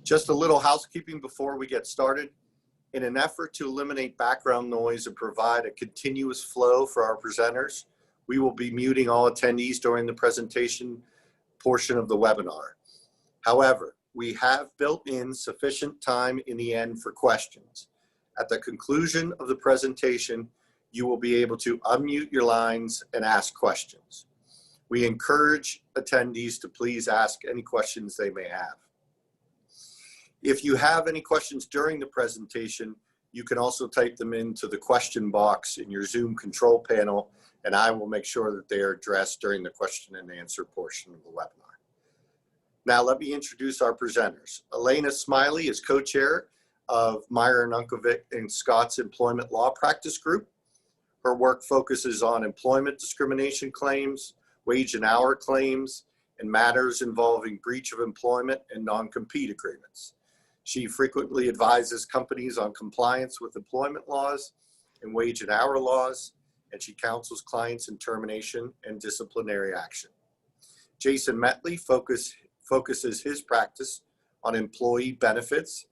Just a little housekeeping before we get started. In an effort to eliminate background noise and provide a continuous flow for our presenters, we will be muting all attendees during the presentation portion of the webinar. However, we have built in sufficient time in the end for questions. At the conclusion of the presentation, you will be able to unmute your lines and ask questions. We encourage attendees to please ask any questions they may have. If you have any questions during the presentation, you can also type them into the question box in your Zoom control panel, and I will make sure that they are addressed during the question and answer portion of the webinar. Now, let me introduce our presenters. Elena Smiley is co-chair of Meyer and Unkovic and Scott's Employment Law Practice Group. Her work focuses on employment discrimination claims, wage and hour claims, and matters involving breach of employment and non-compete agreements. She frequently advises companies on compliance with employment laws and wage and hour laws, and she counsels clients in termination and disciplinary action. Jason Metley focuses his practice on employee benefits.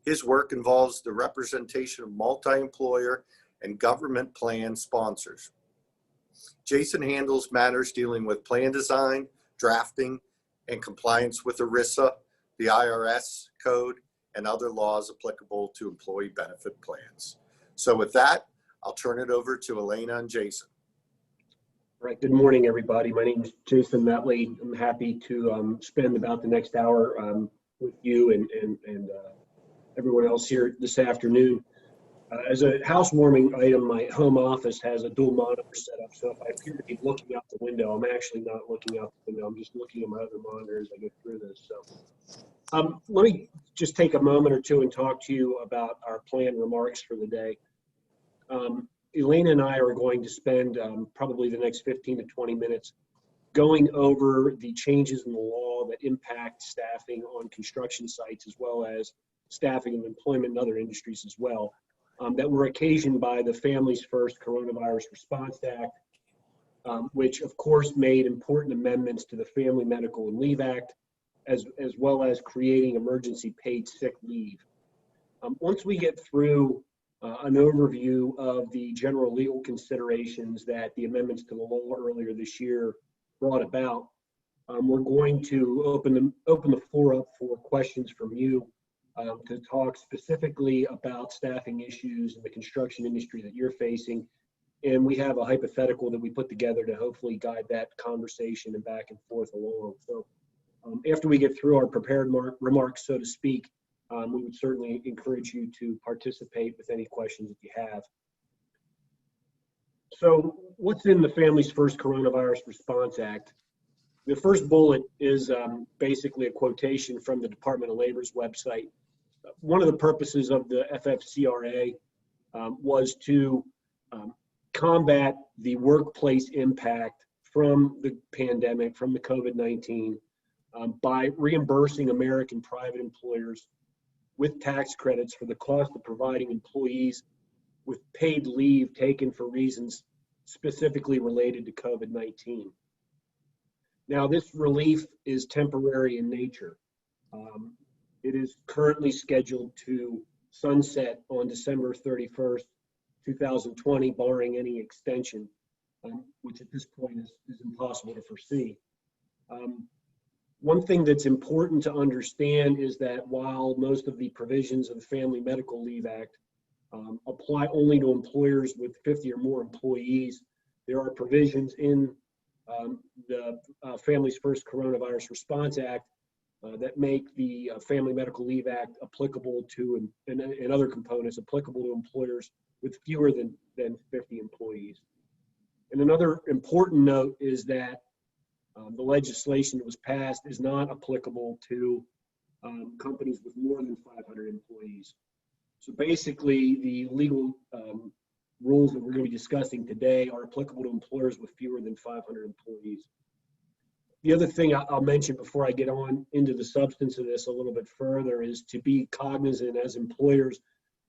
His work involves the representation of multi-employer and government plan sponsors. Jason handles matters dealing with plan design, drafting, and compliance with ERISA, the IRS code, and other laws applicable to employee benefit plans. So with that, I'll turn it over to Elena and Jason. All right, good morning, everybody. My name is Jason Metley. I'm happy to spend about the next hour with you and everyone else here this afternoon. As a housewarming item, my home office has a dual monitor setup, so if I appear to be looking out the window, I'm actually not looking out the window. I'm just looking at my other monitor as I go through this. So let me just take a moment or two and talk to you about our planned remarks for the day. Elena and I are going to spend probably the next 15 to 20 minutes going over the changes in the law that impact staffing on construction sites, as well as staffing in employment and other industries as well, that were occasioned by the Families First Coronavirus Response Act, which of course made important amendments to the Family Medical and Leave Act, as well as creating emergency paid sick leave. Once we get through an overview of the general legal considerations that the amendments to the law earlier this year brought about, we're going to open the floor up for questions from you to talk specifically about staffing issues in the construction industry that you're facing. And we have a hypothetical that we put together to hopefully guide that conversation and back and forth along. So after we get through our prepared remarks, so to speak, we would certainly encourage you to participate with any questions that you have. So what's in the Families First Coronavirus Response Act? The first bullet is basically a quotation from the Department of Labor's website. One of the purposes of the FFCRA was to combat the workplace impact from the pandemic, from the COVID-19, by reimbursing American private employers with tax credits for the cost of providing employees with paid leave taken for reasons specifically related to COVID-19. Now, this relief is temporary in nature. It is currently scheduled to sunset on December 31st, 2020, barring any extension, which at this point is impossible to foresee. One thing that's important to understand is that while most of the provisions of the Family Medical Leave Act apply only to employers with 50 or more employees, there are provisions in the Families First Coronavirus Response Act that make the Family Medical Leave Act applicable to, and other components applicable to employers with fewer than 50 employees. And another important note is that the legislation that was passed is not applicable to companies with more than 500 employees. So basically, the legal rules that we're going to be discussing today are applicable to employers with fewer than 500 employees. The other thing I'll mention before I get on into the substance of this a little bit further is to be cognizant as employers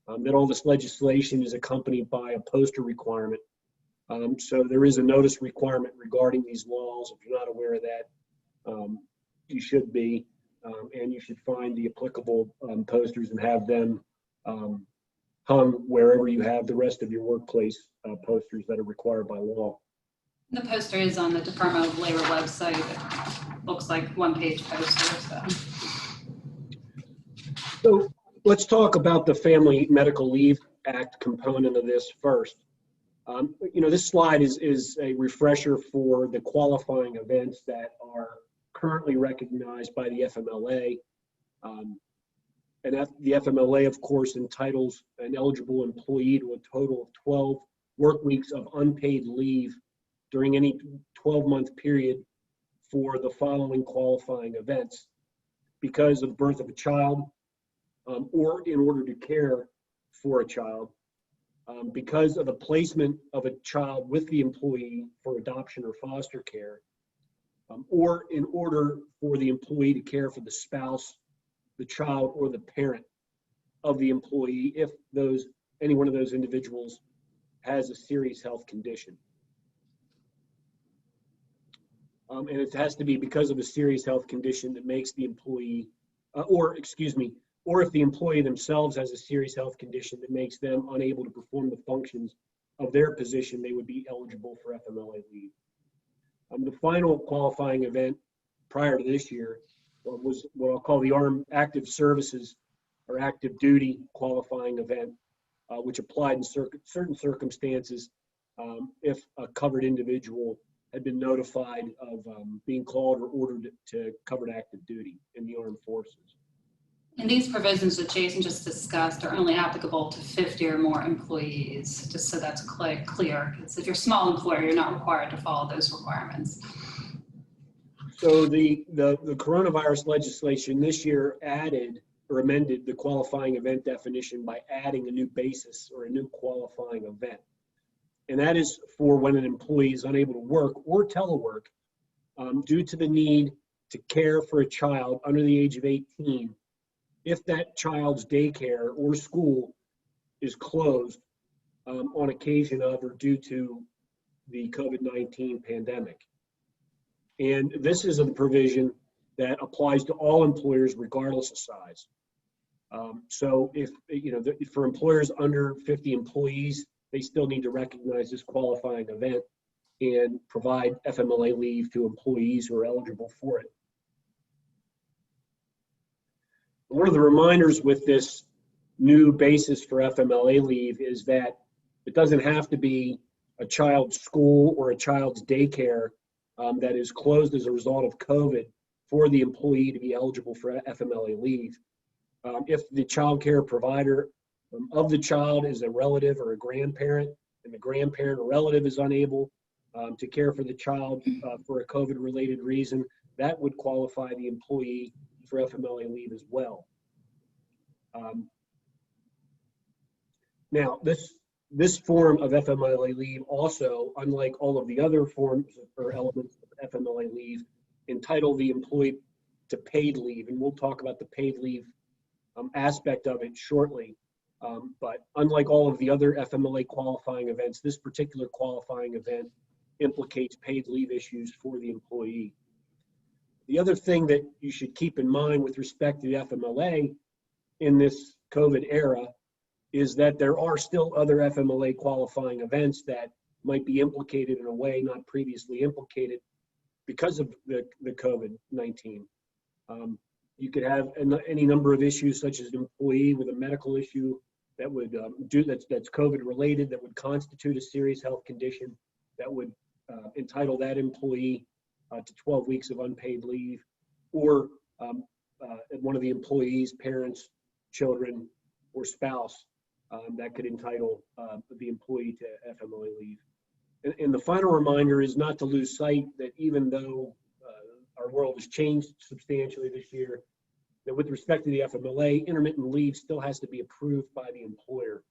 that all this legislation is accompanied by a poster requirement. So there is a notice requirement regarding these laws. If you're not aware of that, you should be. and you should find the applicable posters and have them hung wherever you have the rest of your workplace posters that are required by law. The poster is on the Department of Labor website. It looks like one-page poster. So let's talk about the Family Medical Leave Act component of this first. This slide is a refresher for the qualifying events that are currently recognized by the FMLA. The FMLA, of course, entitles an eligible employee to a total of 12 work weeks of unpaid leave during any 12-month period for the following qualifying events: because of the birth of a child, or in order to care for a child, because of the placement of a child with the employee for adoption or foster care, or in order for the employee to care for the spouse, the child, or the parent of the employee if any one of those individuals has a serious health condition. And it has to be because of a serious health condition that makes the employee, or if the employee themselves has a serious health condition that makes them unable to perform the functions of their position, they would be eligible for FMLA leave. The final qualifying event prior to this year was what I'll call the Armed Active Services or active duty qualifying event, which applied in certain circumstances if a covered individual had been notified of being called or ordered to covered active duty in the armed forces. And these provisions that Jason just discussed are only applicable to 50 or more employees, just so that's clear. Because if you're a small employer, you're not required to follow those requirements. So the coronavirus legislation this year added or amended the qualifying event definition by adding a new basis or a new qualifying event. And that is for when an employee is unable to work or telework due to the need to care for a child under the age of 18 if that child's daycare or school is closed on occasion of or due to the COVID-19 pandemic. And this is a provision that applies to all employers regardless of size. So if, for employers under 50 employees, they still need to recognize this qualifying event and provide FMLA leave to employees who are eligible for it. One of the reminders with this new basis for FMLA leave is that it doesn't have to be a child's school or a child's daycare that is closed as a result of COVID for the employee to be eligible for FMLA leave. If the child care provider of the child is a relative or a grandparent, and the grandparent or relative is unable to care for the child for a COVID-related reason, that would qualify the employee for FMLA leave as well. Now, this form of FMLA leave also, unlike all of the other forms or elements of FMLA leave, entitle the employee to paid leave, and we'll talk about the paid leave aspect of it shortly. But unlike all of the other FMLA qualifying events, this particular qualifying event implicates paid leave issues for the employee. The other thing that you should keep in mind with respect to the FMLA in this COVID era is that there are still other FMLA qualifying events that might be implicated in a way not previously implicated because of the COVID-19. You could have any number of issues, such as an employee with a medical issue that would that's COVID related, that would constitute a serious health condition, that would entitle that employee to 12 weeks of unpaid leave, or one of the employee's parents, children, or spouse that could entitle the employee to FMLA leave. And the final reminder is not to lose sight that even though our world has changed substantially this year, that with respect to the FMLA, intermittent leave still has to be approved by the employer.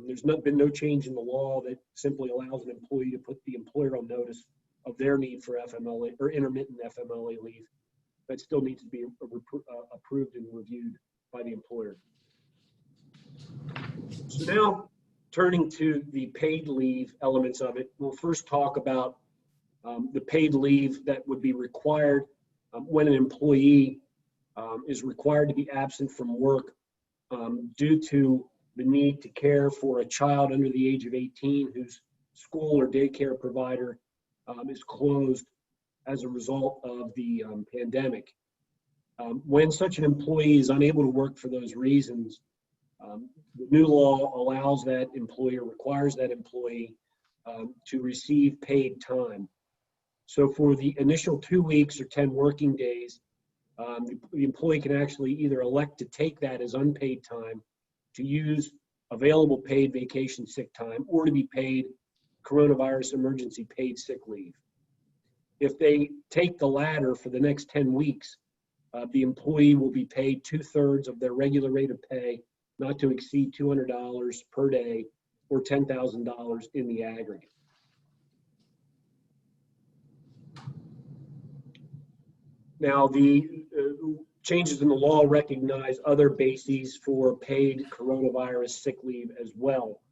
There's been no change in the law that simply allows an employee to put the employer on notice of their need for FMLA or intermittent FMLA leave. That still needs to be approved and reviewed by the employer. So now, turning to the paid leave elements of it, we'll first talk about the paid leave that would be required when an employee is required to be absent from work due to the need to care for a child under the age of 18 whose school or daycare provider is closed as a result of the pandemic. When such an employee is unable to work for those reasons, the new law allows that employer, requires that employee to receive paid time. So for the initial 2 weeks or 10 working days, the employee can actually either elect to take that as unpaid time, to use available paid vacation sick time, or to be paid coronavirus emergency paid sick leave. If they take the latter for the next 10 weeks, the employee will be paid 2/3 of their regular rate of pay, not to exceed $200 per day or $10,000 in the aggregate. Now, the changes in the law recognize other bases for paid coronavirus sick leave as well.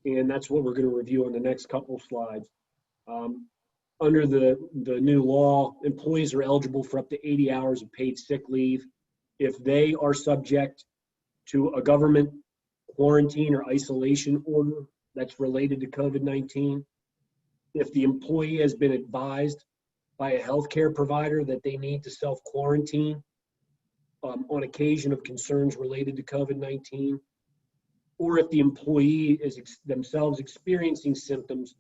And that's what we're going to review on the next couple slides. Under the new law, employees are eligible for up to 80 hours of paid sick leave if they are subject to a government quarantine or isolation order that's related to COVID-19, if the employee has been advised by a healthcare provider that they need to self-quarantine on occasion of concerns related to COVID-19, or if the employee is themselves experiencing symptoms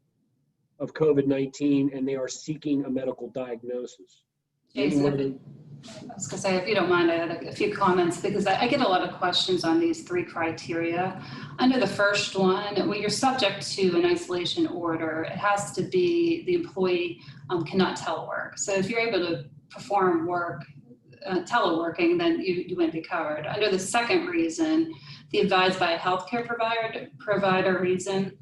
of COVID-19 and they are seeking a medical diagnosis. Jason, I was going to say, if you don't mind, I had a few comments because I get a lot of questions on these 3 criteria. Under the first one, when you're subject to an isolation order, it has to be the employee cannot telework. So if you're able to perform work teleworking, then you wouldn't be covered. Under the second reason, the advised by a healthcare provider reason,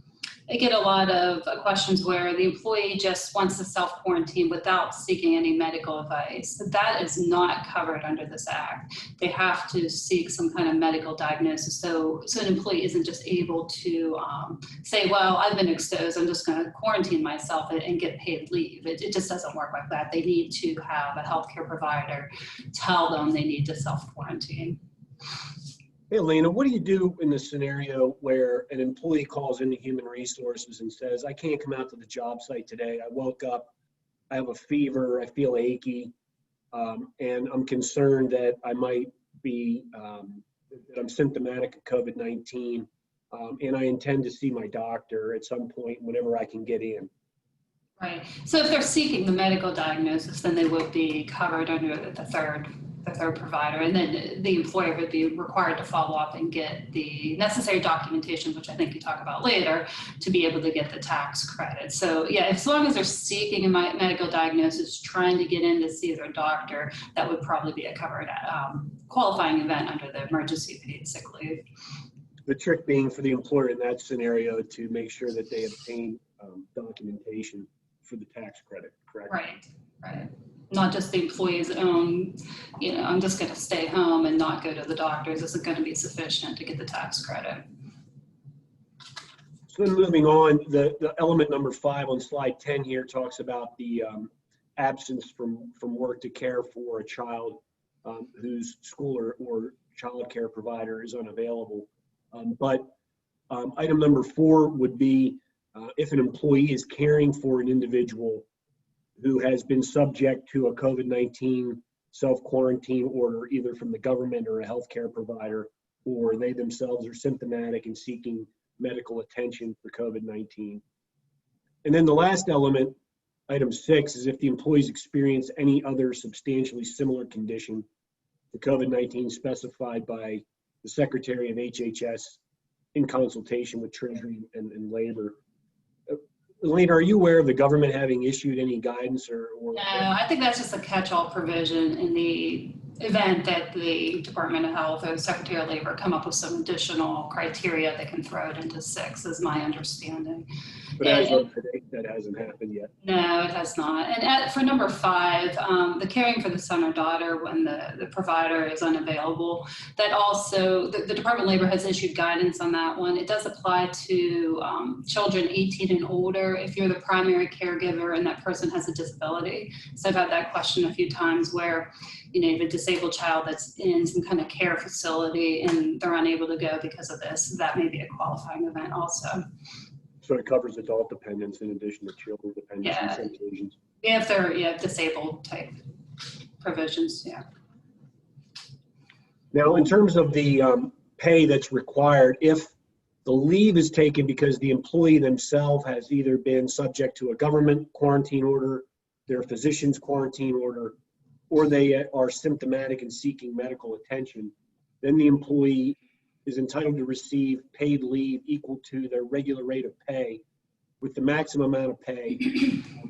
I get a lot of questions where the employee just wants to self-quarantine without seeking any medical advice. That is not covered under this act. They have to seek some kind of medical diagnosis. So an employee isn't just able to say, well, I've been exposed, I'm just going to quarantine myself and get paid leave. It just doesn't work like that. They need to have a healthcare provider tell them they need to self-quarantine. Hey, Elena, what do you do in the scenario where an employee calls into Human Resources and says, I can't come out to the job site today. I woke up, I have a fever, I feel achy, and I'm concerned that I might be, that I'm symptomatic of COVID-19, and I intend to see my doctor at some point whenever I can get in. Right. So if they're seeking the medical diagnosis, then they would be covered under the third provider, and then the employer would be required to follow up and get the necessary documentation, which I think you talk about later, to be able to get the tax credit. So yeah, as long as they're seeking a medical diagnosis, trying to get in to see their doctor, that would probably be a covered qualifying event under the emergency paid sick leave. The trick being for the employer in that scenario to make sure that they obtain documentation for the tax credit, correct? Right, right. Not just the employee's own, I'm just going to stay home and not go to the doctors isn't going to be sufficient to get the tax credit. So then moving on, the element number 5 on slide 10 here talks about the absence from work to care for a child whose school or child care provider is unavailable. But item number 4 would be if an employee is caring for an individual who has been subject to a COVID-19 self-quarantine order, either from the government or a healthcare provider, or they themselves are symptomatic and seeking medical attention for COVID-19. And then the last element, item 6, is if the employees experience any other substantially similar condition to COVID-19 specified by the Secretary of HHS in consultation with Treasury and Labor. Elena, are you aware of the government having issued any guidance or? No, I think that's just a catch-all provision in the event that the Department of Health or Secretary of Labor come up with some additional criteria they can throw it into 6, is my understanding. But as of today, that hasn't happened yet. No, it has not. And for number 5, the caring for the son or daughter when the provider is unavailable, that also, the Department of Labor has issued guidance on that one. It does apply to children 18 and older if you're the primary caregiver and that person has a disability. So I've had that question a few times where, you have a disabled child that's in some kind of care facility and they're unable to go because of this, that may be a qualifying event also. So it covers adult dependents in addition to children dependents in some occasions. If they're disabled type provisions, yeah. Now, in terms of the pay that's required, if the leave is taken because the employee themselves has either been subject to a government quarantine order, their physician's quarantine order, or they are symptomatic and seeking medical attention, then the employee is entitled to receive paid leave equal to their regular rate of pay, with the maximum amount of pay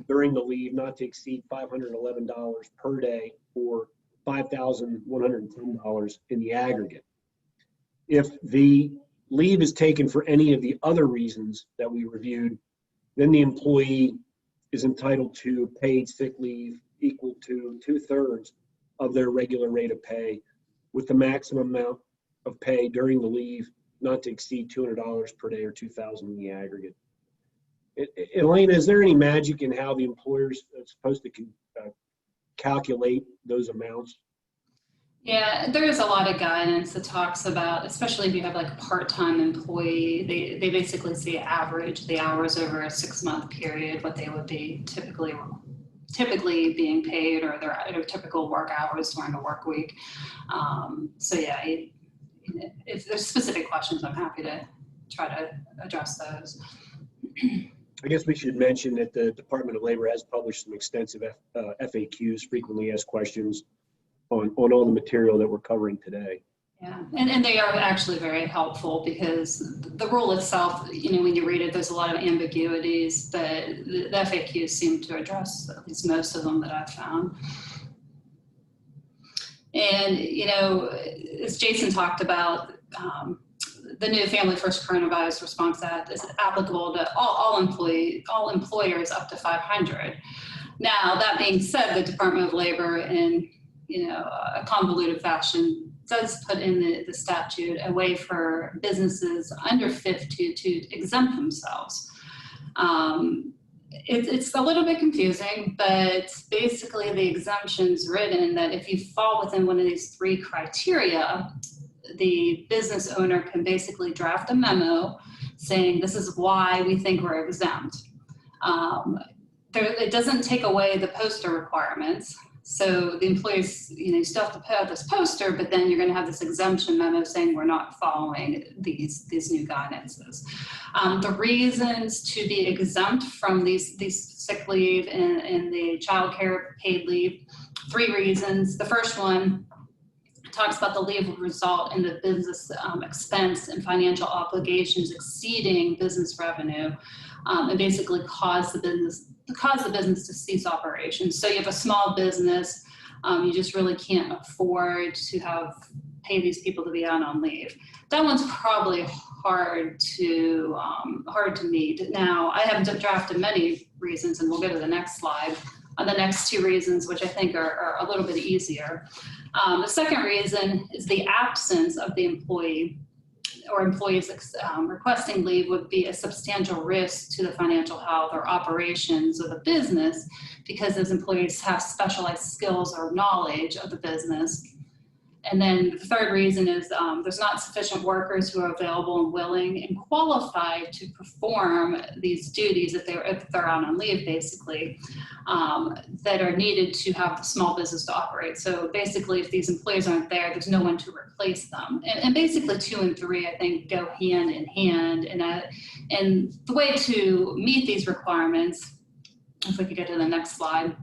during the leave not to exceed $511 per day or $5,110 in the aggregate. If the leave is taken for any of the other reasons that we reviewed, then the employee is entitled to paid sick leave equal to 2/3 of their regular rate of pay, with the maximum amount of pay during the leave not to exceed $200 per day or $2,000 in the aggregate. Elena, is there any magic in how the employer's supposed to calculate those amounts? Yeah, there is a lot of guidance that talks about, especially if you have like a part-time employee, they basically say average the hours over a 6-month period, what they would be typically being paid, or their typical work hours during a work week. So yeah, if there's specific questions, I'm happy to try to address those. I guess we should mention that the Department of Labor has published some extensive FAQs, frequently asked questions, on all the material that we're covering today. Yeah, and they are actually very helpful, because the rule itself, when you read it, there's a lot of ambiguities, but the FAQs seem to address at least most of them that I've found. And, as Jason talked about, the new Family First Coronavirus Response Act is applicable to all employers up to 500. Now, that being said, the Department of Labor, in a convoluted fashion, does put in the statute a way for businesses under 50 to exempt themselves. It's a little bit confusing, but basically the exemption's written that if you fall within one of these 3 criteria, the business owner can basically draft a memo saying this is why we think we're exempt. It doesn't take away the poster requirements. So the employees, you still have to put out this poster, but then you're going to have this exemption memo saying we're not following these new guidances. The reasons to be exempt from these sick leave and the child care paid leave, 3 reasons. The first one talks about the leave will result in the business expense and financial obligations exceeding business revenue, and basically cause the business to cease operations. So you have a small business, you just really can't afford to pay these people to be out on leave. That one's probably hard to meet. Now, I have drafted many reasons, and we'll go to the next slide on the next 2 reasons, which I think are a little bit easier. The second reason is the absence of the employee or employees requesting leave would be a substantial risk to the financial health or operations of the business, because those employees have specialized skills or knowledge of the business. And then the third reason is there's not sufficient workers who are available and willing and qualified to perform these duties if they're out on leave, basically, that are needed to have the small business to operate. So basically, if these employees aren't there, there's no one to replace them. And basically 2 and 3, I think, go hand in hand. And the way to meet these requirements, if we could go to the next slide,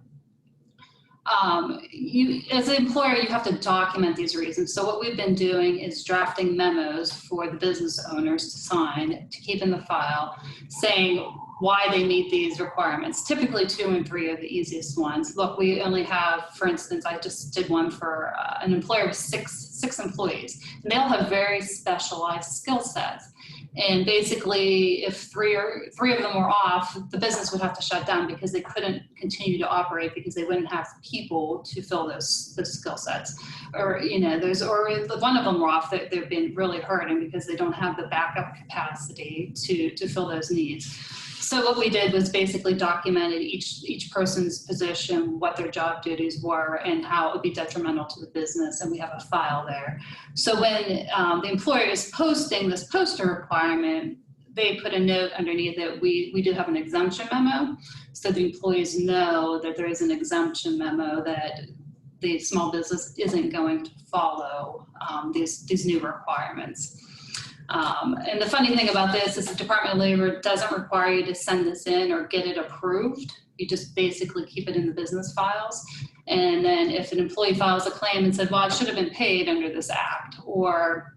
as an employer, you have to document these reasons. So what we've been doing is drafting memos for the business owners to sign to keep in the file, saying why they meet these requirements. Typically 2 and 3 are the easiest ones. Look, we only have, for instance, I just did one for an employer with six employees, and they all have very specialized skill sets. And basically, if three of them were off, the business would have to shut down because they couldn't continue to operate because they wouldn't have people to fill those skill sets. Or if one of them were off, they've been really hurting because they don't have the backup capacity to fill those needs. So what we did was basically documented each person's position, what their job duties were, and how it would be detrimental to the business, and we have a file there. So when the employer is posting this poster requirement, they put a note underneath it, we do have an exemption memo, so the employees know that there is an exemption memo that the small business isn't going to follow these new requirements. And the funny thing about this is the Department of Labor doesn't require you to send this in or get it approved. You just basically keep it in the business files. And then if an employee files a claim and said, well, I should have been paid under this act, or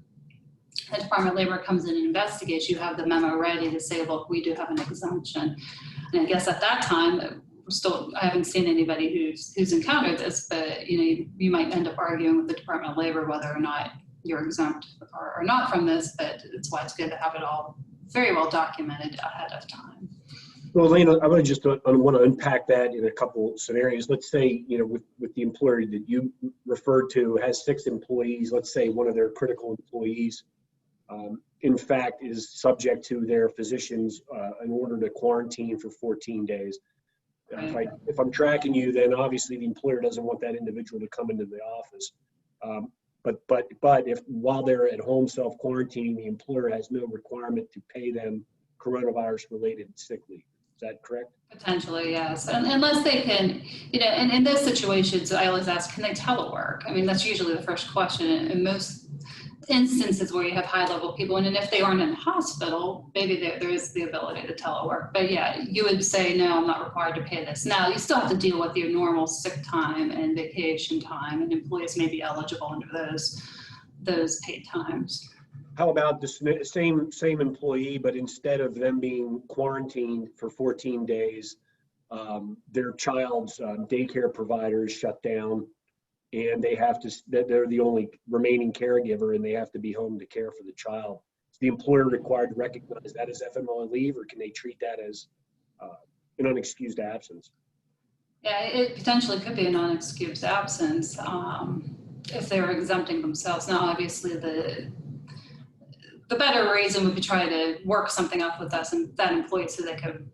the Department of Labor comes in and investigates, you have the memo ready to say, look, we do have an exemption. And I guess at that time, I haven't seen anybody who's encountered this, but you might end up arguing with the Department of Labor whether or not you're exempt or not from this, but it's why it's good to have it all very well documented ahead of time. Well, Elena, I want to unpack that in a couple scenarios. Let's say, with the employer that you referred to has 6 employees, let's say one of their critical employees, in fact, is subject to their physician's an order to quarantine for 14 days. If I'm tracking you, then obviously the employer doesn't want that individual to come into the office. But if while they're at home self-quarantining, the employer has no requirement to pay them coronavirus-related sick leave. Is that correct? Potentially, yes. Unless they can, and in those situations, I always ask, can they telework? I mean, that's usually the first question. In most instances where you have high-level people, and if they aren't in the hospital, maybe there is the ability to telework. But yeah, you would say, no, I'm not required to pay this. Now, you still have to deal with your normal sick time and vacation time, and employees may be eligible under those paid times. How about the same employee, but instead of them being quarantined for 14 days, their child's daycare provider is shut down, and they're the only remaining caregiver, and they have to be home to care for the child. Is the employer required to recognize that as FMLA leave, or can they treat that as an unexcused absence? Yeah, it potentially could be a non-excused absence if they're exempting themselves. Now, obviously, the better reason would be try to work something up with us and that employee so they could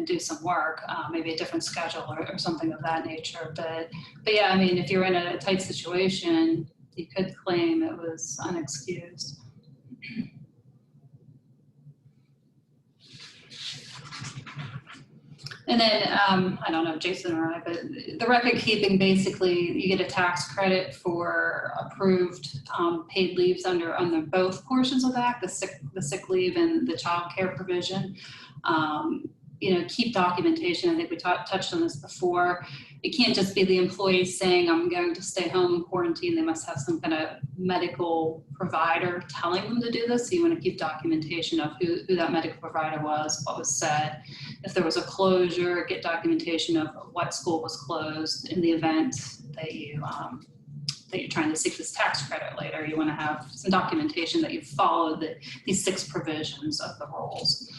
do some work, maybe a different schedule or something of that nature. But yeah, I mean, if you're in a tight situation, you could claim it was unexcused. And then, I don't know, Jason or I, but the record keeping, basically, you get a tax credit for approved paid leaves under both portions of the act, the sick leave and the child care provision. Keep documentation. I think we touched on this before. It can't just be the employee saying, I'm going to stay home and quarantine. They must have some kind of medical provider telling them to do this. So you want to keep documentation of who that medical provider was, what was said. If there was a closure, get documentation of what school was closed in the event that you're trying to seek this tax credit later. You want to have some documentation that you've followed these 6 provisions of the rules.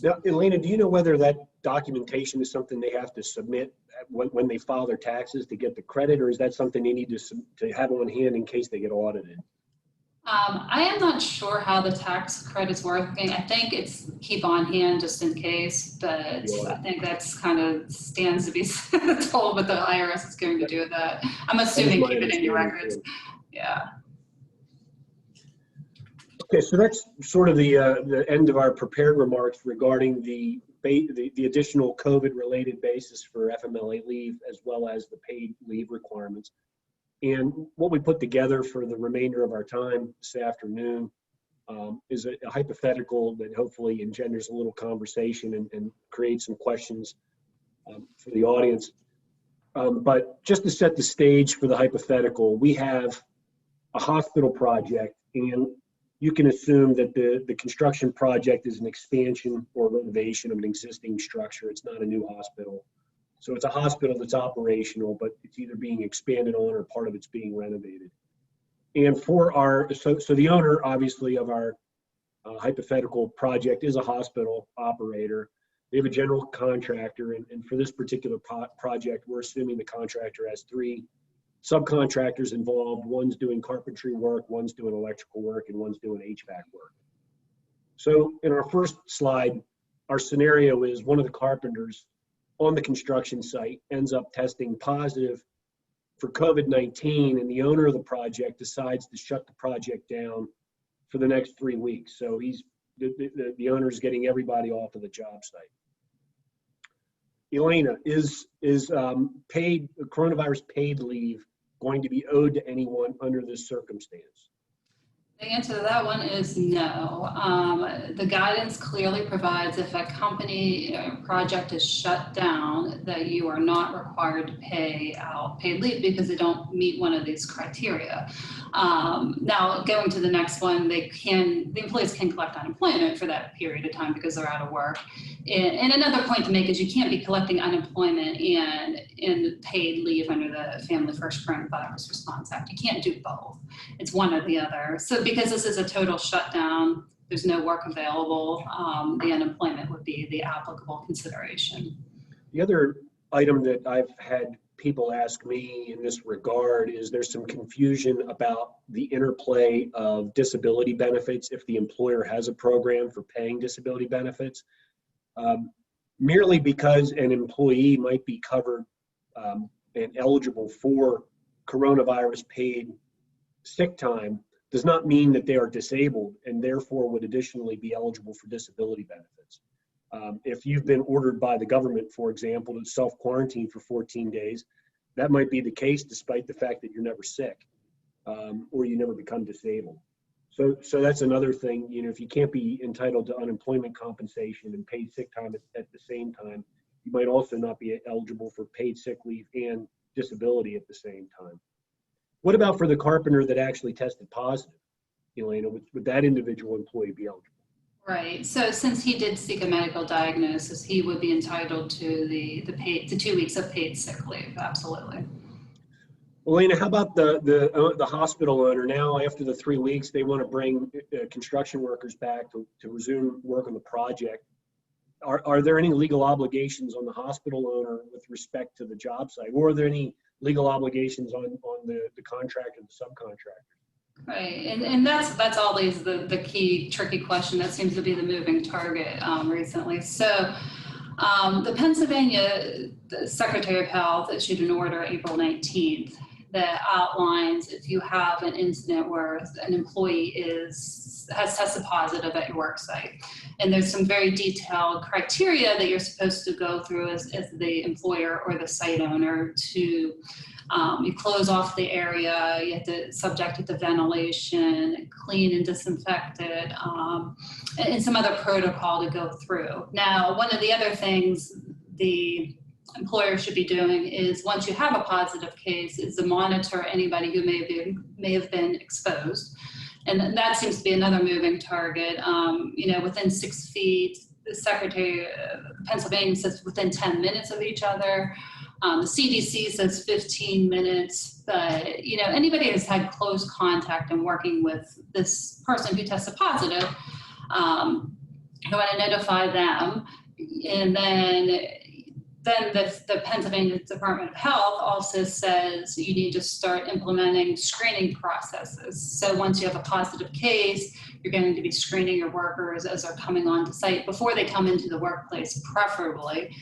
Now, Elena, do you know whether that documentation is something they have to submit when they file their taxes to get the credit, or is that something they need to have on hand in case they get audited? I am not sure how the tax credit's working. I think it's keep on hand just in case, but I think that's kind of stands to be told what the IRS is going to do with that. I'm assuming keep it in your records. Yeah. Okay, so that's sort of the end of our prepared remarks regarding the additional COVID-related basis for FMLA leave, as well as the paid leave requirements. And what we put together for the remainder of our time this afternoon is a hypothetical that hopefully engenders a little conversation and creates some questions for the audience. But just to set the stage for the hypothetical, we have a hospital project, and you can assume that the construction project is an expansion or renovation of an existing structure. It's not a new hospital. So it's a hospital that's operational, but it's either being expanded on or part of it's being renovated. And so the owner, obviously, of our hypothetical project is a hospital operator. They have a general contractor, and for this particular project, we're assuming the contractor has 3 subcontractors involved. One's doing carpentry work, one's doing electrical work, and one's doing HVAC work. So in our first slide, our scenario is one of the carpenters on the construction site ends up testing positive for COVID-19, and the owner of the project decides to shut the project down for the next 3 weeks. So the owner is getting everybody off of the job site. Elena, is paid coronavirus paid leave going to be owed to anyone under this circumstance? The answer to that one is no. The guidance clearly provides if a company project is shut down that you are not required to pay out paid leave because they don't meet one of these criteria. Now, going to the next one, the employees can collect unemployment for that period of time because they're out of work. And another point to make is you can't be collecting unemployment and paid leave under the Family First Coronavirus Response Act. You can't do both. It's one or the other. So because this is a total shutdown, there's no work available, the unemployment would be the applicable consideration. The other item that I've had people ask me in this regard is there's some confusion about the interplay of disability benefits if the employer has a program for paying disability benefits. Merely because an employee might be covered and eligible for coronavirus paid sick time does not mean that they are disabled and therefore would additionally be eligible for disability benefits. If you've been ordered by the government, for example, to self-quarantine for 14 days, that might be the case despite the fact that you're never sick or you never become disabled. So that's another thing. You know, if you can't be entitled to unemployment compensation and paid sick time at the same time, you might also not be eligible for paid sick leave and disability at the same time. What about for the carpenter that actually tested positive? Elena, would that individual employee be eligible? Right. So since he did seek a medical diagnosis, he would be entitled to the 2 weeks of paid sick leave. Absolutely. Elena, how about the hospital owner now after the 3 weeks, they want to bring construction workers back to resume work on the project. Are there any legal obligations on the hospital owner with respect to the job site? Or are there any legal obligations on the contractor and the subcontractor? Right, and that's always the key tricky question that seems to be the moving target recently. So the Pennsylvania Secretary of Health issued an order April 19th that outlines if you have an incident where an employee has tested positive at your work site. And there's some very detailed criteria that you're supposed to go through as the employer or the site owner to you close off the area, you have to subject it to ventilation, clean and disinfect it, and some other protocol to go through. Now, one of the other things the employer should be doing is once you have a positive case is to monitor anybody who may have been exposed. And that seems to be another moving target. You know, within 6 feet, the Secretary of Pennsylvania says within 10 minutes of each other. The CDC says 15 minutes, but you know, anybody who's had close contact and working with this person who tested positive, you want to notify them. And then the Pennsylvania Department of Health also says you need to start implementing screening processes. So once you have a positive case, you're going to be screening your workers as they're coming onto site before they come into the workplace, preferably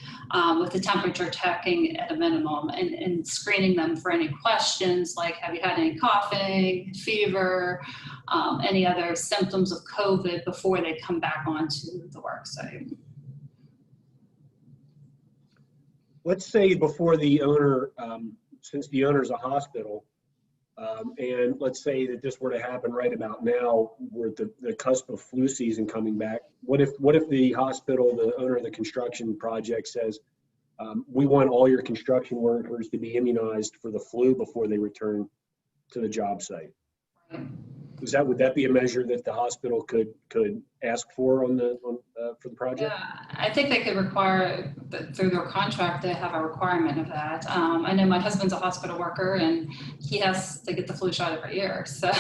with the temperature checking at a minimum and screening them for any questions like have you had any coughing, fever, any other symptoms of COVID before they come back onto the work site. Let's say before the owner, since the owner is a hospital, and let's say that this were to happen right about now, we're at the cusp of flu season coming back. What if the hospital, the owner of the construction project says, we want all your construction workers to be immunized for the flu before they return to the job site? Would that be a measure that the hospital could ask for for the project? Yeah, I think they could require through their contract they have a requirement of that. I know my husband's a hospital worker and he has to get the flu shot every year, so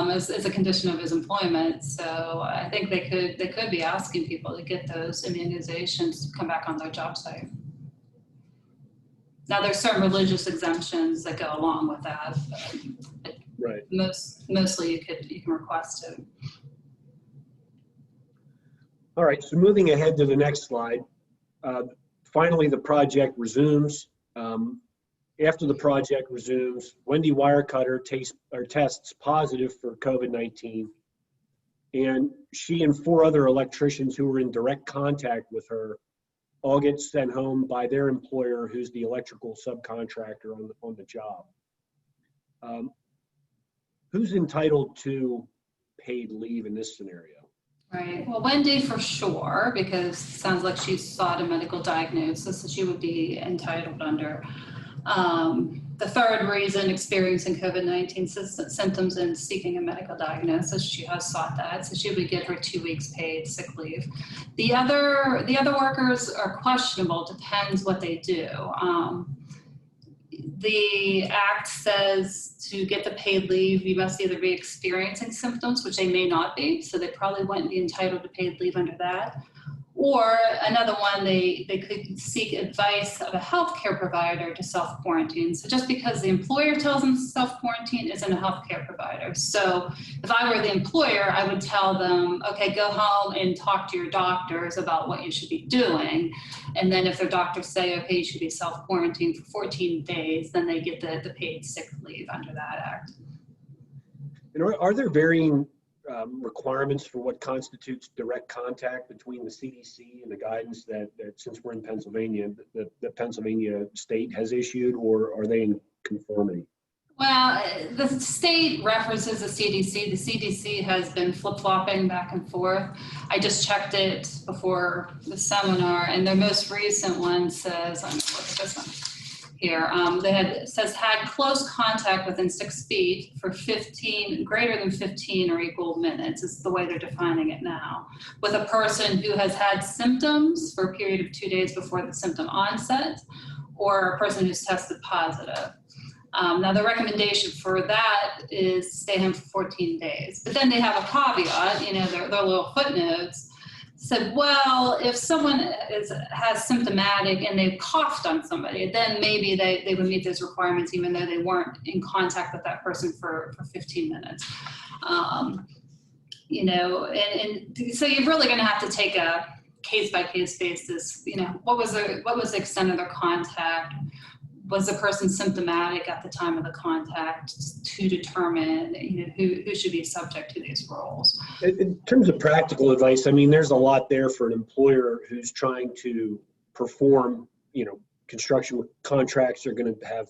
it's a condition of his employment. So I think they could be asking people to get those immunizations to come back on their job site. Now there's certain religious exemptions that go along with that. But right. Mostly you can request it. All right, so moving ahead to the next slide. Finally, the project resumes. After the project resumes, Wendy Wirecutter tests positive for COVID-19, and she and 4 other electricians who were in direct contact with her all get sent home by their employer, who's the electrical subcontractor on the job. Who's entitled to paid leave in this scenario? Right. Well, Wendy for sure, because it sounds like she sought a medical diagnosis, so she would be entitled under. The third reason, experiencing COVID-19 symptoms and seeking a medical diagnosis, she has sought that, so she would get her 2 weeks paid sick leave. The other workers are questionable, depends what they do. The act says to get the paid leave, you must either be experiencing symptoms, which they may not be, so they probably wouldn't be entitled to paid leave under that. Or another one, they could seek advice of a healthcare provider to self-quarantine. So just because the employer tells them to self-quarantine isn't a healthcare provider. So if I were the employer, I would tell them, okay, go home and talk to your doctors about what you should be doing. And then if their doctors say, okay, you should be self-quarantined for 14 days, then they get the paid sick leave under that act. And are there varying requirements for what constitutes direct contact between the CDC and the guidance that since we're in Pennsylvania, the Pennsylvania state has issued, or are they in conformity? Well, the state references the CDC. The CDC has been flip-flopping back and forth. I just checked it before the seminar, and their most recent one says, I'm going to look at this one here, says had close contact within 6 feet for 15, greater than 15 or equal minutes is the way they're defining it now, with a person who has had symptoms for a period of 2 days before the symptom onset, or a person who's tested positive. Now the recommendation for that is stay home for 14 days, but then they have a caveat, you know, their little footnotes said, well, if someone has symptomatic and they've coughed on somebody, then maybe they would meet those requirements even though they weren't in contact with that person for 15 minutes. You know, and so you're really going to have to take a case-by-case basis. You know, what was the extent of their contact? Was the person symptomatic at the time of the contact to determine, you know, who should be subject to these rules? In terms of practical advice, I mean, there's a lot there for an employer who's trying to perform, you know, construction contracts are going to have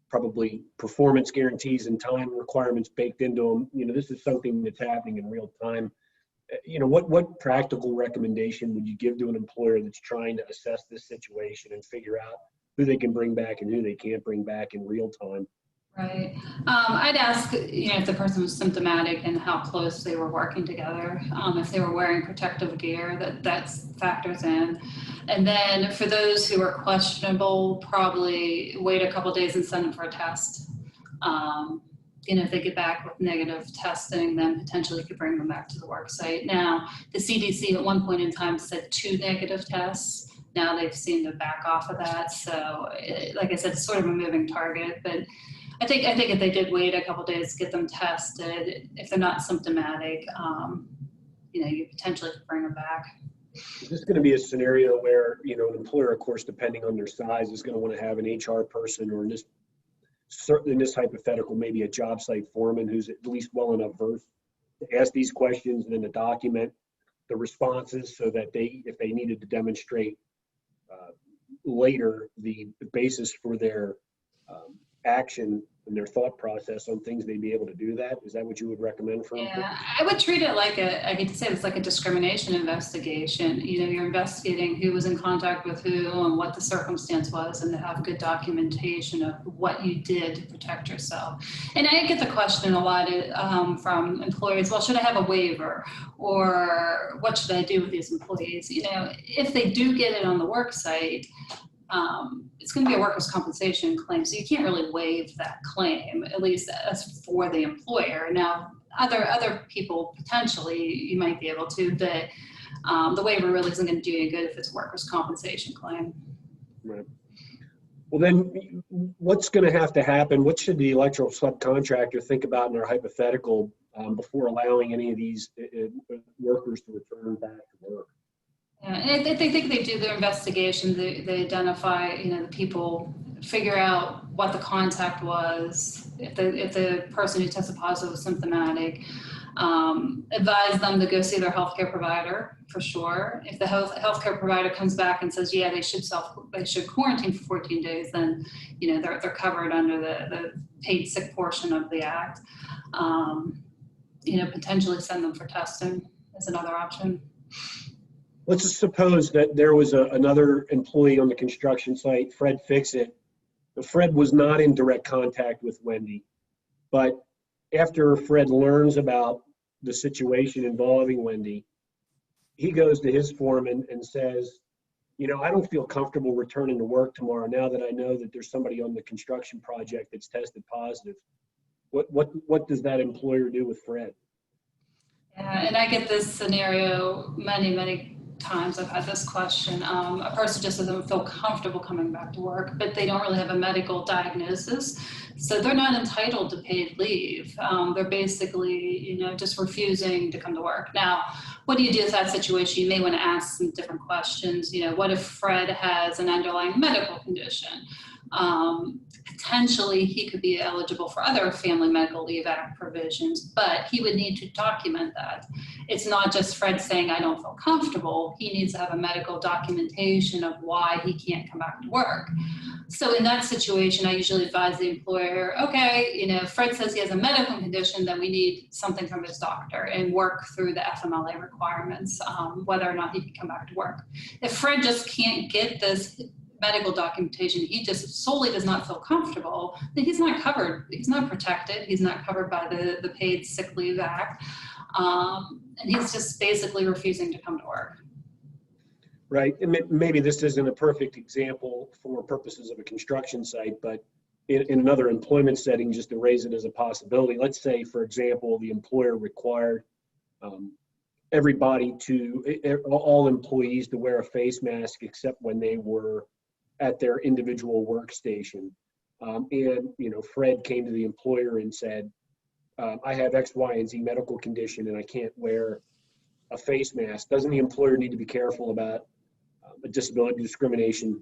probably performance guarantees and time requirements baked into them. You know, this is something that's happening in real time. You know, what practical recommendation would you give to an employer that's trying to assess this situation and figure out who they can bring back and who they can't bring back in real time? Right. I'd ask, you know, if the person was symptomatic and how close they were working together. If they were wearing protective gear, that factors in. And then for those who are questionable, probably wait a couple days and send them for a test. You know, if they get back with negative testing, then potentially could bring them back to the work site. Now, the CDC at one point in time said 2 negative tests. Now they've seemed to back off of that. So, like I said, it's sort of a moving target. But I think if they did wait a couple days to get them tested, if they're not symptomatic, you know, you potentially could bring them back. Is this going to be a scenario where, you know, an employer, of course, depending on their size, is going to want to have an HR person, or in this hypothetical, maybe a job site foreman who's at least well enough versed to ask these questions and then to document the responses so that if they needed to demonstrate later the basis for their action and their thought process on things, they'd be able to do that? Is that what you would recommend for them? Yeah, I would treat it like I hate to say it's like a discrimination investigation. You know, you're investigating who was in contact with who and what the circumstance was, and to have good documentation of what you did to protect yourself. And I get the question a lot from employees, well, should I have a waiver? Or what should I do with these employees? You know, if they do get it on the work site, it's going to be a workers' compensation claim, so you can't really waive that claim, at least as for the employer. Now, other people, potentially, you might be able to, but the waiver really isn't going to do you good if it's a workers' compensation claim. Right. Well, then what's going to have to happen? What should the electrical subcontractor think about in their hypothetical before allowing any of these workers to return back to work? Yeah, and they think they do their investigation. They identify, the people, figure out what the contact was. If the person who tested positive was symptomatic, advise them to go see their healthcare provider for sure. If the healthcare provider comes back and says, yeah, they should quarantine for 14 days, then they're covered under the paid sick portion of the act. Potentially send them for testing is another option. Let's just suppose that there was another employee on the construction site, Fred Fixit. Fred was not in direct contact with Wendy, but after Fred learns about the situation involving Wendy, he goes to his foreman and says, I don't feel comfortable returning to work tomorrow now that I know that there's somebody on the construction project that's tested positive. What does that employer do with Fred? Yeah, and I get this scenario many times. I've had this question. A person just doesn't feel comfortable coming back to work, but they don't really have a medical diagnosis, so they're not entitled to paid leave. They're basically, just refusing to come to work. Now, what do you do with that situation? You may want to ask some different questions. What if Fred has an underlying medical condition? Potentially he could be eligible for other Family Medical Leave Act provisions, but he would need to document that. It's not just Fred saying, I don't feel comfortable. He needs to have a medical documentation of why he can't come back to work. So in that situation, I usually advise the employer, okay, Fred says he has a medical condition, then we need something from his doctor and work through the FMLA requirements, whether or not he can come back to work. If Fred just can't get this medical documentation, he just solely does not feel comfortable, then he's not covered. He's not protected. He's not covered by the Paid Sick Leave Act. And he's just basically refusing to come to work. Right. And maybe this isn't a perfect example for purposes of a construction site, but in another employment setting, just to raise it as a possibility, let's say, for example, the employer required all employees to wear a face mask except when they were at their individual workstation. And Fred came to the employer and said, I have X, Y, and Z medical condition and I can't wear a face mask. Doesn't the employer need to be careful about disability discrimination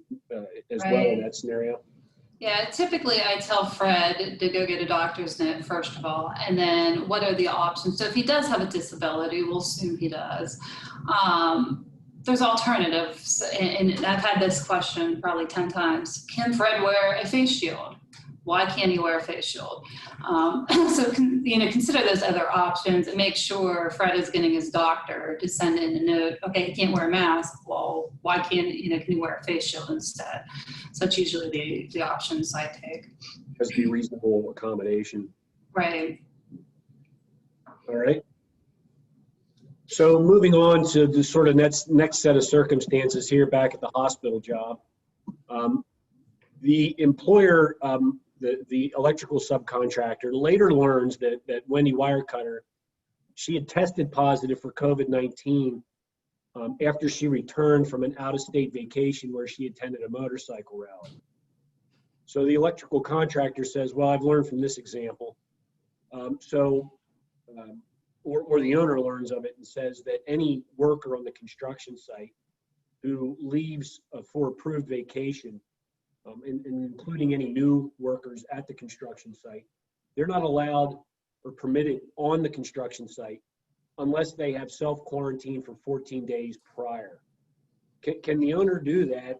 as well in that scenario? Yeah, typically I tell Fred to go get a doctor's note first of all, and then what are the options? So if he does have a disability, we'll assume he does. There's alternatives, and I've had this question probably 10 times. Can Fred wear a face shield? Why can't he wear a face shield? So consider those other options and make sure Fred is getting his doctor to send in a note. Okay, he can't wear a mask. Well, why can't can he wear a face shield instead? So that's usually the options I take. Has to be reasonable accommodation. Right. All right. So moving on to the sort of next set of circumstances here back at the hospital job. The employer, the electrical subcontractor, later learns that Wendy Wirecutter, she had tested positive for COVID-19 after she returned from an out-of-state vacation where she attended a motorcycle rally. So the electrical contractor says, well, I've learned from this example. Or the owner learns of it and says that any worker on the construction site who leaves for approved vacation, and including any new workers at the construction site, they're not allowed or permitted on the construction site unless they have self-quarantine for 14 days prior. Can the owner do that?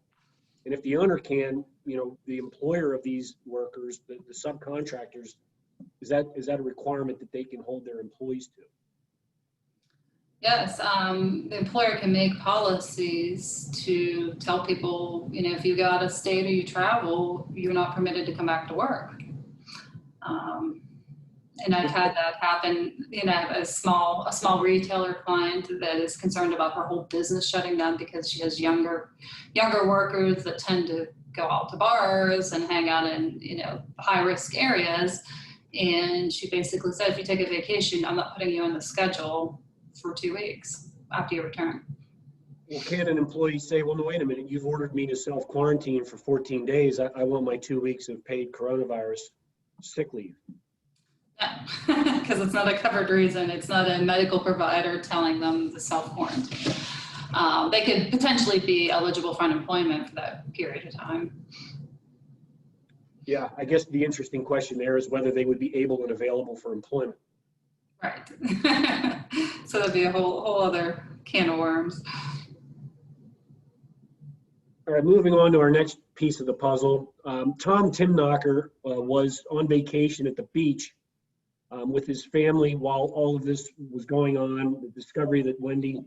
And if the owner can, the employer of these workers, the subcontractors, is that a requirement that they can hold their employees to? Yes, the employer can make policies to tell people, if you go out of state or you travel, you're not permitted to come back to work. And I've had that happen. I have a small retailer client that is concerned about her whole business shutting down because she has younger workers that tend to go out to bars and hang out in high risk areas. And she basically said, if you take a vacation, I'm not putting you on the schedule for 2 weeks after you return. Well, can an employee say, well, no, wait a minute, you've ordered me to self-quarantine for 14 days. I want my 2 weeks of paid coronavirus sick leave. Yeah, because it's not a covered reason. It's not a medical provider telling them to self-quarantine. they could potentially be eligible for unemployment for that period of time. Yeah, I guess the interesting question there is whether they would be able and available for employment. Right. So that'd be a whole other can of worms. All right, moving on to our next piece of the puzzle. Tom Timknocker was on vacation at the beach with his family while all of this was going on. The discovery that Wendy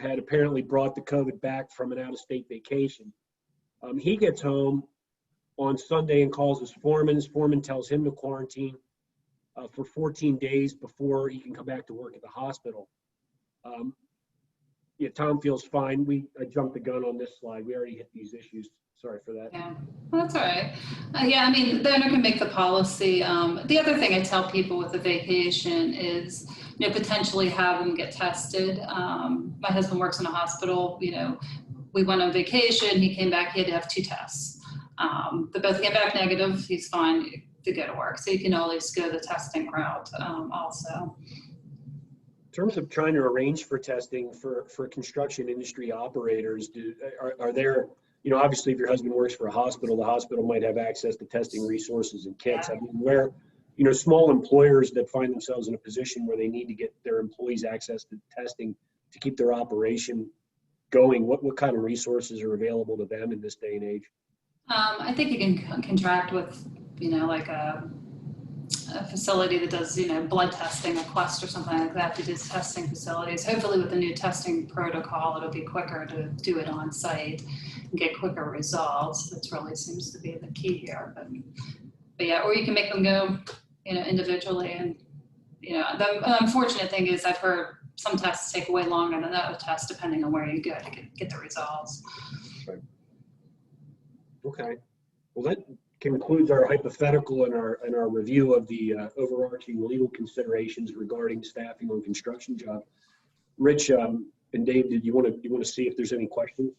had apparently brought the COVID back from an out-of-state vacation. He gets home on Sunday and calls his foreman. His foreman tells him to quarantine for 14 days before he can come back to work at the hospital. Yeah, Tom feels fine. I jumped the gun on this slide. We already hit these issues. Sorry for that. Yeah, well, that's all right. Yeah, I mean, the owner can make the policy. The other thing I tell people with a vacation is, potentially have them get tested. My husband works in a hospital. We went on vacation. He came back. He had to have 2 tests. They both came back negative. He's fine to go to work. So you can always go the testing route also. In terms of trying to arrange for testing for construction industry operators, are there, obviously if your husband works for a hospital, the hospital might have access to testing resources and kits. Yeah. I mean, where, small employers that find themselves in a position where they need to get their employees access to testing to keep their operation going, what kind of resources are available to them in this day and age? I think you can contract with, like a facility that does, blood testing, a Quest or something like that, that does testing facilities. Hopefully with the new testing protocol, it'll be quicker to do it on site and get quicker results. That really seems to be the key here. But yeah, or you can make them go, individually. And, the unfortunate thing is I've heard some tests take way longer than other tests, depending on where you go to get the results. Right. Okay. Well, that concludes our hypothetical and our review of the overarching legal considerations regarding staffing on construction jobs. Rich and Dave, did you want to see if there's any questions?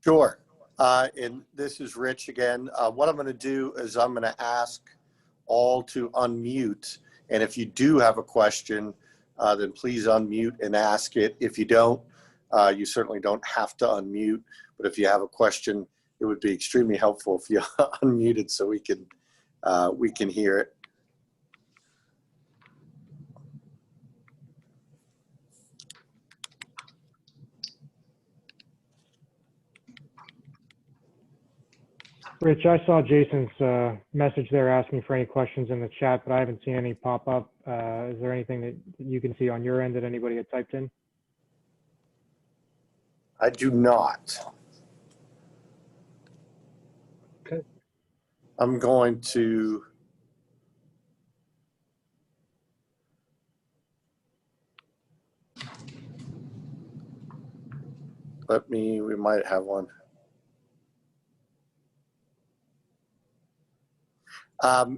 Sure. And this is Rich again. What I'm going to do is I'm going to ask all to unmute. And if you do have a question, then please unmute and ask it. If you don't, you certainly don't have to unmute. But if you have a question, it would be extremely helpful if you unmuted so we can hear it. Rich, I saw Jason's message there asking for any questions in the chat, but I haven't seen any pop up. Is there anything that you can see on your end that anybody had typed in? I do not. Okay. I'm going to we might have one.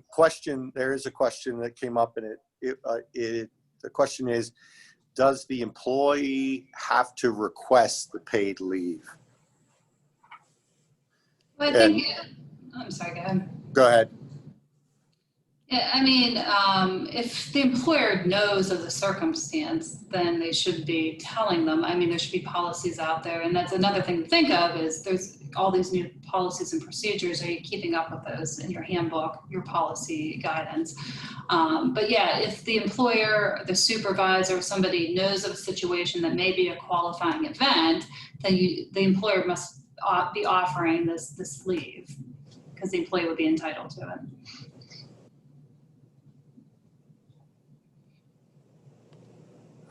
Question, there is a question that came up and the question is, does the employee have to request the paid leave? Well, I think, I'm sorry, go ahead. Go ahead. Yeah, I mean, if the employer knows of the circumstance, then they should be telling them. I mean, there should be policies out there. And that's another thing to think of is there's all these new policies and procedures. Are you keeping up with those in your handbook, your policy guidance? But yeah, if the employer, the supervisor, somebody knows of a situation that may be a qualifying event, then the employer must be offering this leave because the employee would be entitled to it.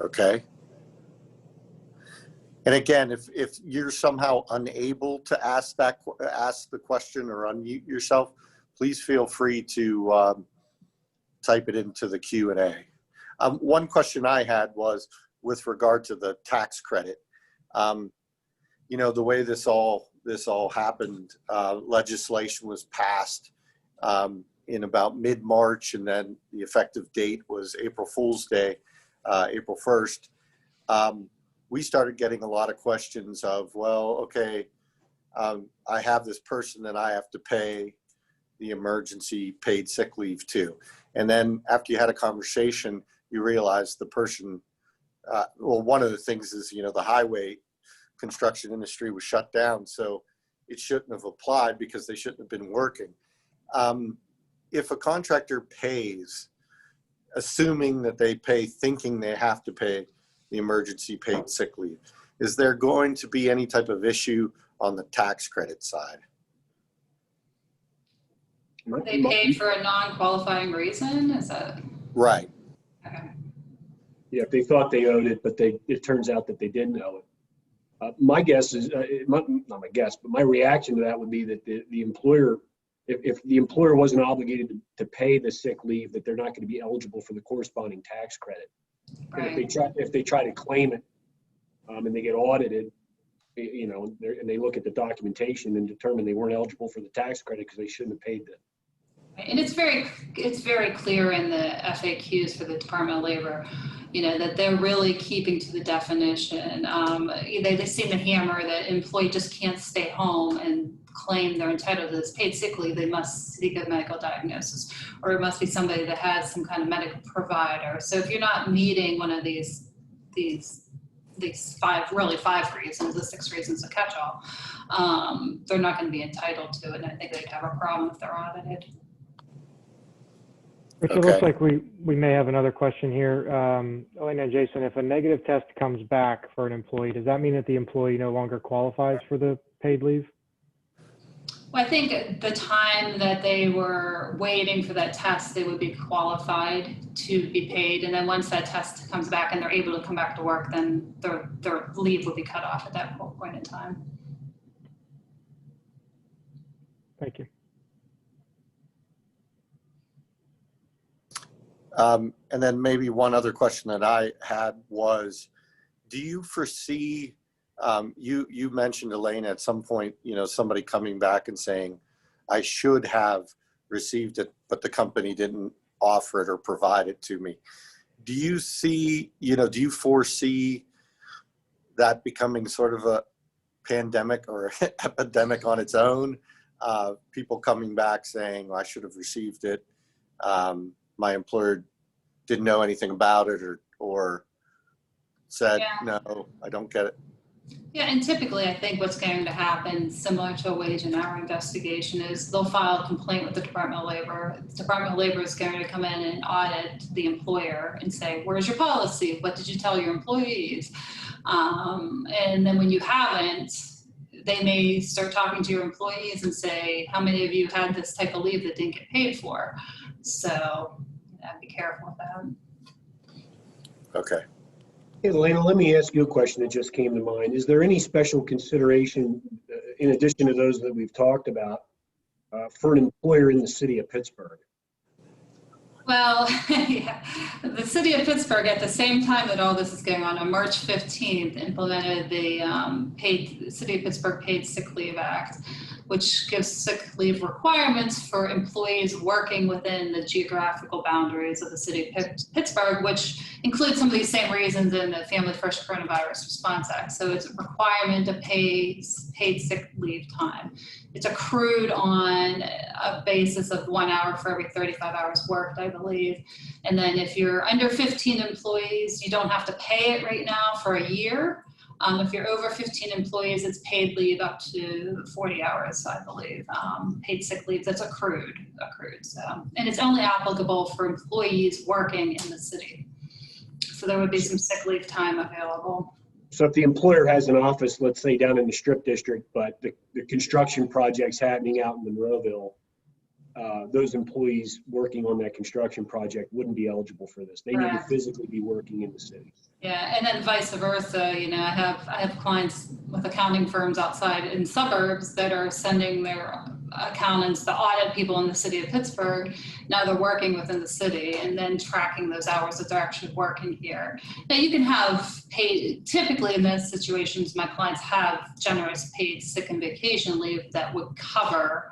Okay. And again, if you're somehow unable to ask the question or unmute yourself, please feel free to type it into the Q&A. One question I had was with regard to the tax credit. You know, the way this all happened, legislation was passed in about mid-March, and then the effective date was April Fool's Day, April 1st. We started getting a lot of questions of, well, okay, I have this person that I have to pay the emergency paid sick leave to. And then after you had a conversation, you realize the person, well, one of the things is, you know, the highway construction industry was shut down, so it shouldn't have applied because they shouldn't have been working. If a contractor pays, assuming that they pay thinking they have to pay the emergency paid sick leave, is there going to be any type of issue on the tax credit side? They paid for a non-qualifying reason? Is that? Right. Okay. Yeah, if they thought they owed it, but it turns out that they didn't owe it. My guess is, not my guess, but my reaction to that would be that the employer, if the employer wasn't obligated to pay the sick leave, that they're not going to be eligible for the corresponding tax credit. Right. And if they try to claim it, and they get audited, you know, and they look at the documentation and determine they weren't eligible for the tax credit because they shouldn't have paid the. And it's very clear in the FAQs for the Department of Labor, you know, that they're really keeping to the definition. They seem to hammer that employee just can't stay home and claim they're entitled to this paid sick leave. They must seek a medical diagnosis, or it must be somebody that has some kind of medical provider. So if you're not meeting one of these five reasons, the 6 reasons, a catch-all, they're not going to be entitled to it. And I think they'd have a problem if they're audited. Rich, it looks like we may have another question here. Elena and Jason, if a negative test comes back for an employee, does that mean that the employee no longer qualifies for the paid leave? Well, I think the time that they were waiting for that test, they would be qualified to be paid. And then once that test comes back and they're able to come back to work, then their leave would be cut off at that point in time. Thank you. And then maybe one other question that I had was, do you foresee, you mentioned, Elena, at some point, you know, somebody coming back and saying, I should have received it, but the company didn't offer it or provide it to me. Do you see, you know, do you foresee that becoming sort of a pandemic or epidemic on its own? People coming back saying, well, I should have received it. My employer didn't know anything about it, or said, no, I don't get it. Yeah, and typically I think what's going to happen, similar to a wage and hour investigation, is they'll file a complaint with the Department of Labor. The Department of Labor is going to come in and audit the employer and say, where's your policy? What did you tell your employees? And then when you haven't, they may start talking to your employees and say, how many of you had this type of leave that didn't get paid for? So be careful with that. Okay. Hey, Elena, let me ask you a question that just came to mind. Is there any special consideration, in addition to those that we've talked about, for an employer in the city of Pittsburgh? Well, yeah. The city of Pittsburgh, at the same time that all this is going on March 15th, implemented the City of Pittsburgh Paid Sick Leave Act, which gives sick leave requirements for employees working within the geographical boundaries of the city of Pittsburgh, which includes some of these same reasons in the Family First Coronavirus Response Act. So it's a requirement to pay paid sick leave time. It's accrued on a basis of 1 hour for every 35 hours worked, I believe. And then if you're under 15 employees, you don't have to pay it right now for a year. If you're over 15 employees, it's paid leave up to 40 hours, I believe, paid sick leave that's accrued. So, and it's only applicable for employees working in the city. So there would be some sick leave time available. So if the employer has an office, let's say down in the Strip District, but the construction project's happening out in Monroeville, those employees working on that construction project wouldn't be eligible for this. They need to physically be working in the city. Yeah, and then vice versa. You know, I have clients with accounting firms outside in suburbs that are sending their accountants to audit people in the city of Pittsburgh. Now they're working within the city and then tracking those hours that they're actually working here. Now you can have paid, typically in those situations, my clients have generous paid sick and vacation leave that would cover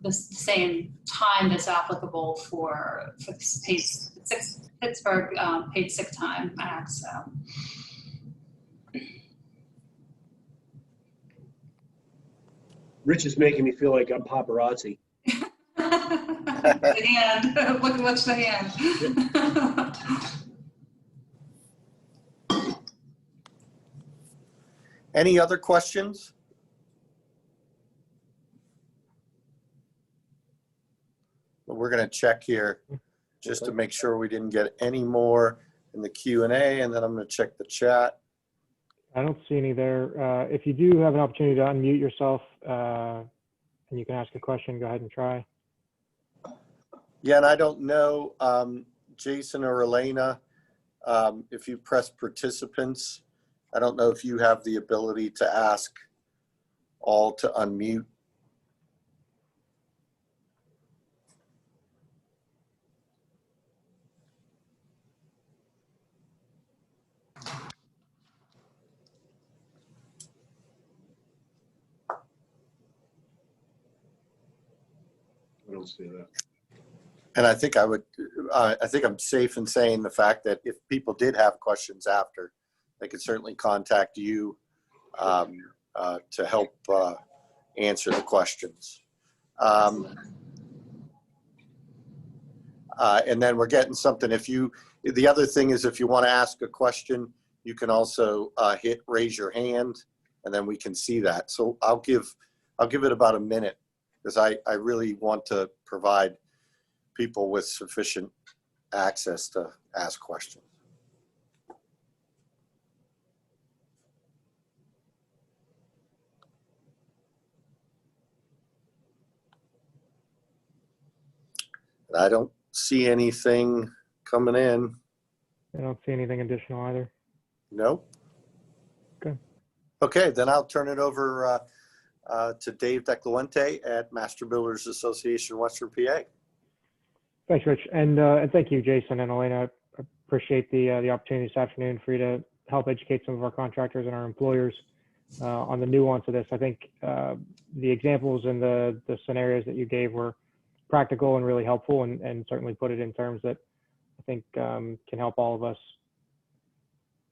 the same time that's applicable for the Pittsburgh Paid Sick Time Act. So. Rich is making me feel like I'm paparazzi. The hand. What's the hand? Any other questions? We're going to check here just to make sure we didn't get any more in the Q&A, and then I'm going to check the chat. I don't see any there. If you do have an opportunity to unmute yourself and you can ask a question, go ahead and try. Yeah, and I don't know, Jason or Elena, if you press participants, I don't know if you have the ability to ask all to unmute. I don't see that. And I think I think I'm safe in saying the fact that if people did have questions after, they could certainly contact you to help answer the questions. And then we're getting something. The other thing is, if you want to ask a question, you can also hit raise your hand, and then we can see that. So I'll give it about a minute, because I really want to provide people with sufficient access to ask questions. I don't see anything coming in. I don't see anything additional either. Nope. Okay. Okay, then I'll turn it over to Dave Decluente at Master Builders Association, Western PA. Thanks, Rich. And thank you, Jason and Elena. I appreciate the opportunity this afternoon for you to help educate some of our contractors and our employers on the nuance of this. I think the examples and the scenarios that you gave were practical and really helpful, and certainly put it in terms that I think can help all of us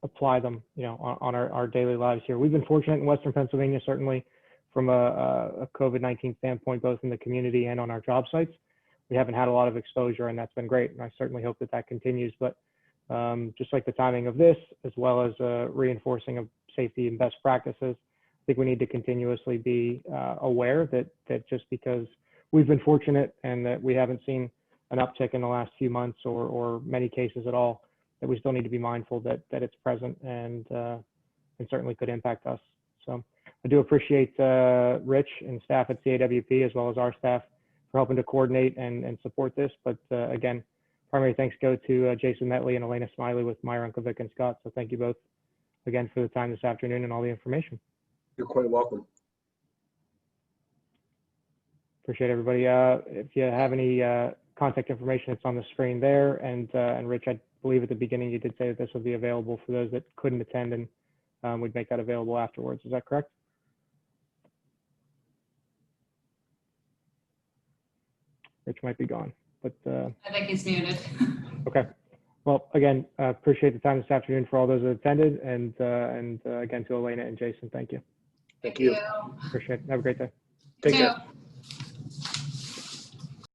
apply them, on our daily lives here. We've been fortunate in Western Pennsylvania, certainly from a COVID-19 standpoint, both in the community and on our job sites. We haven't had a lot of exposure, and that's been great. And I certainly hope that continues. But just like the timing of this, as well as reinforcing of safety and best practices, I think we need to continuously be aware that just because we've been fortunate and that we haven't seen an uptick in the last few months or many cases at all, that we still need to be mindful that it's present and certainly could impact us. So I do appreciate Rich and staff at CAWP, as well as our staff, for helping to coordinate and support this. But again, primary thanks go to Jason Metley and Elena Smiley with Myron Kovic and Scott. So thank you both again for the time this afternoon and all the information. You're quite welcome. Appreciate everybody. If you have any contact information, it's on the screen there. And Rich, I believe at the beginning you did say that this will be available for those that couldn't attend, and we'd make that available afterwards. Is that correct? Rich might be gone, but I think he's muted. okay. Well, again, appreciate the time this afternoon for all those that attended, and again to Elena and Jason, thank you. Thank you. Appreciate it. Have a great day. Take care. Too.